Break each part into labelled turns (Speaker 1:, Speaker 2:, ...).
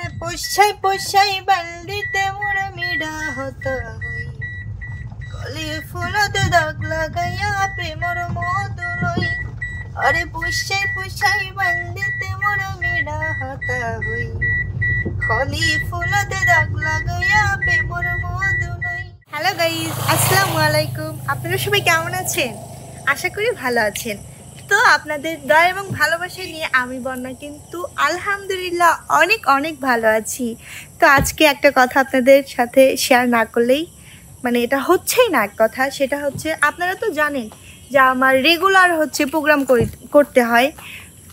Speaker 1: अरे पोछाई पोछाई बंदीते मोर मीडा होता हुई कली फूलते दाग लगाया प्रेमर मधुलई। अरे पोछाई पोछाई बंदीते मोर मीडा होता हुई कली फूलते दाग लगाया प्रेमर मधुलई। হ্যালো গাইস, আসসালামু আলাইকুম। আপনারা সবাই কেমন আছেন? আশা করি ভালো আছেন। তো আপনাদের দয়া এবং ভালোবাসা নিয়ে আমি বন্যা কিন্তু আলহামদুলিল্লাহ অনেক অনেক ভালো আছি। তো আজকে একটা কথা আপনাদের সাথে শেয়ার না করলেই মানে এটা হচ্ছেই না। এক কথা সেটা হচ্ছে, আপনারা তো জানেন যে আমার রেগুলার হচ্ছে প্রোগ্রাম করতে হয়।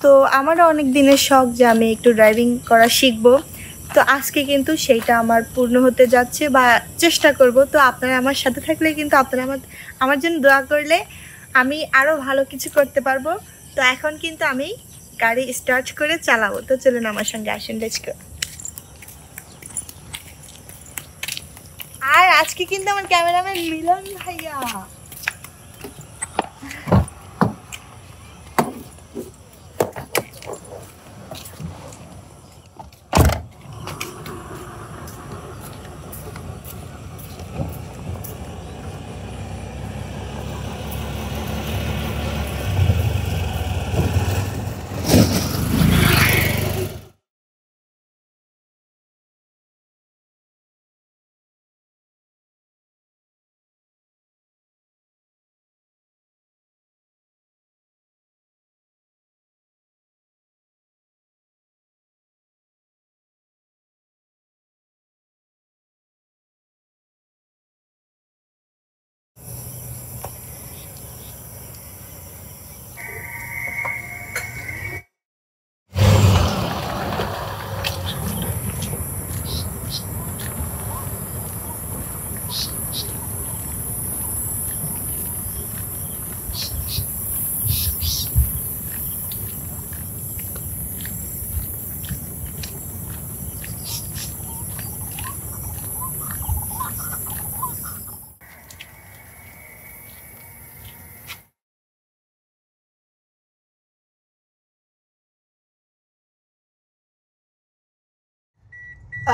Speaker 1: তো আমারও অনেক দিনের শখ যে আমি একটু ড্রাইভিং করা শিখবো। তো আজকে কিন্তু সেইটা আমার পূর্ণ হতে যাচ্ছে বা চেষ্টা করব। তো আপনারা আমার সাথে থাকলে কিন্তু আপনারা আমার জন্য দোয়া করলে আমি আরও ভালো কিছু করতে পারবো। তো এখন কিন্তু আমি গাড়ি স্টার্ট করে চালাবো। তো চলুন আমার সঙ্গে আসুন, লেটস গো। আর আজকে কিন্তু আমার ক্যামেরাম্যান মিলন ভাইয়া।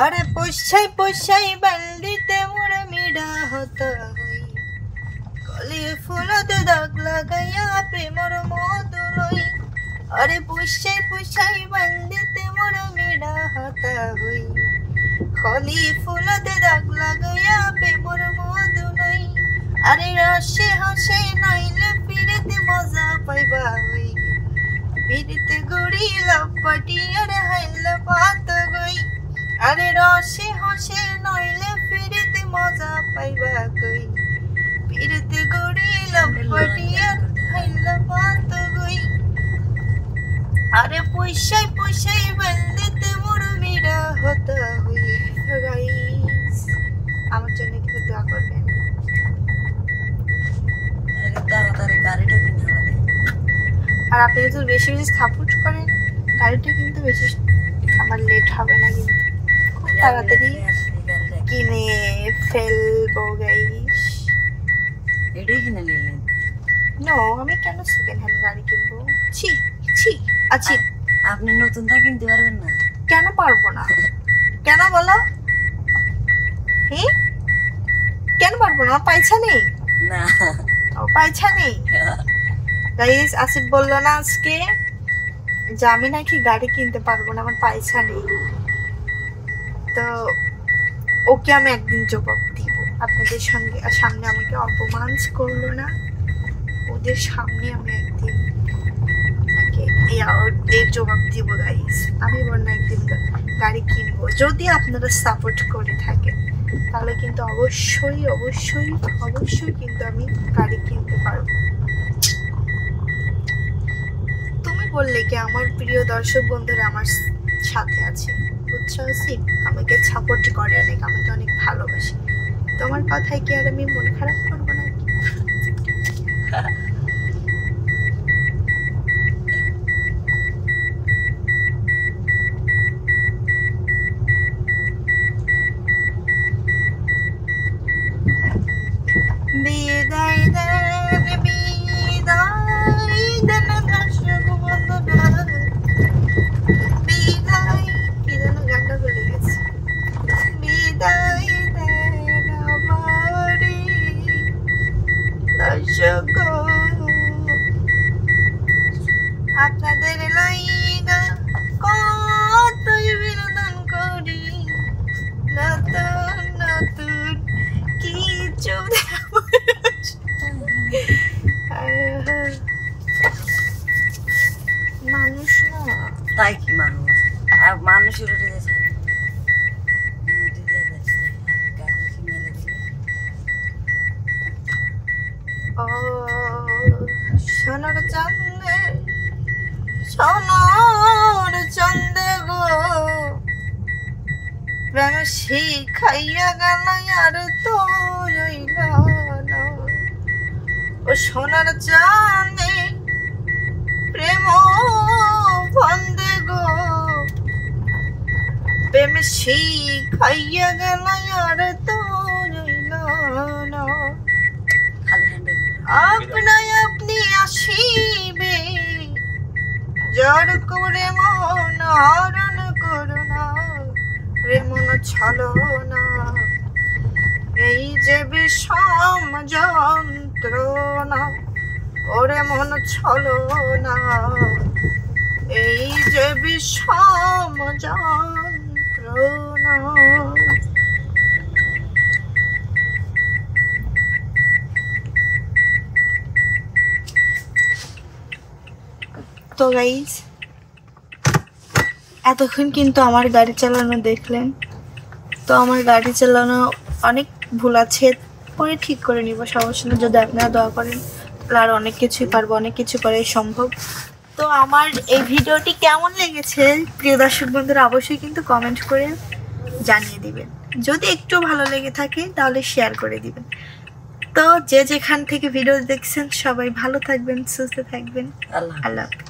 Speaker 1: अरे पोछाई पोछाई बंदीते मोर मीडा होता हुई कली फूलते दाग लगाया प्रेमर मधुलई। अरे पोछाई पोछाई बंदीते मोर मीडा होता हुई कली फूलते दाग लगाया प्रेमर मधुलई। अरे रसे हसे नइले फिरते मजा पाइबा हुई फिरते गुड़ी लपटी अरे हाइला पात गई। अरे रसे हसे नइले फिरते मजा पाइबा गई फिरते गड़ी लपटिया हाइला पात गई। अरे पोछाई पोछाई बंदीते मोर मीडा होता हुई। गाइस আমার জন্য একটু দোয়া করবেন। আর আপনি যদি বেশি বেশি সাপোর্ট করেন গাড়িটা কিন্তু বেশি আমার লেট হবে না, কিন্তু তাড়াতাড়ি কিনে ফেলবো গাইস।
Speaker 2: এটাই কিনে নিলেন?
Speaker 1: নো, আমি কেন সেকেন্ড হ্যান্ড গাড়ি কিনবো? ছি ছি আছি।
Speaker 2: আপনি নতুনটা কিনতে পারবেন না?
Speaker 1: কেন পারবো না? কেন বলো? হ্যাঁ কেন পারবো না? পয়সা নেই?
Speaker 2: না
Speaker 1: পয়সা নেই গাইস। আসিফ বললো না আজকে যে আমি নাকি গাড়ি কিনতে পারবো না, আমার পয়সা নেই। তো ওকে আমি একদিন জবাব দিব। আপনাদের সামনে আমাকে অপমান করলো না, ওদের সামনে আমি একদিন তাকে এর জবাব দিব গাইস। আমি বললাম একদিন গাড়ি কিনবো, যদি আপনারা সাপোর্ট করে থাকেন তাহলে কিন্তু অবশ্যই অবশ্যই অবশ্যই কিন্তু আমি গাড়ি কিনতে পারবো। তুমি বললে কি আমার প্রিয় দর্শক বন্ধুরা আমার সাথে আছে, বুঝছো আসিফ? আমাকে সাপোর্ট করে অনেক, আমাকে অনেক ভালোবাসে। তোমার কথায় কি আর আমি মন খারাপ করবো নাকি? বিদায় দেন বিদায় দেন দর্শক বন্ধুরা, বিদায় কি যেন গানটা বলে গেছে।
Speaker 2: গেছে নদীতে যাচ্ছে গাড়ি মেরে দিলে
Speaker 1: ও সোনার চাঁদে সোনার চাঁদে গো প্রেম শিখাইয়া গেল আর তো রইল না ও সোনার চাঁদে প্রেম বন্দে গো প্রেম শিখাইয়া গেল আর তো রইল না
Speaker 2: খালি হ্যান্ডেল
Speaker 1: আপনায় আপনি আসিবে জড় করে মন হরণ করুণা রে মন ছলো না এই যে বিষম যন্ত্রণা ওরে মন ছলো না এই যে বিষম যন্ত্রণা। তো গাইস এতক্ষণ কিন্তু আমার গাড়ি চালানো দেখলেন, তো আমার গাড়ি চালানো অনেক ভুল আছে, পরে ঠিক করে নিব, সমস্যা নেই। যদি আপনারা দোয়া করেন তাহলে আর অনেক কিছুই পারবো, অনেক কিছু করাই সম্ভব। তো আমার এই ভিডিওটি কেমন লেগেছে প্রিয় দর্শক বন্ধুরা অবশ্যই কিন্তু কমেন্ট করে জানিয়ে দিবেন। যদি একটু ভালো লেগে থাকে তাহলে শেয়ার করে দিবেন। তো যে যেখান থেকে ভিডিও দেখছেন সবাই ভালো থাকবেন, সুস্থ থাকবেন।
Speaker 2: আল্লাহ
Speaker 1: আল্লাহ হাফেজ।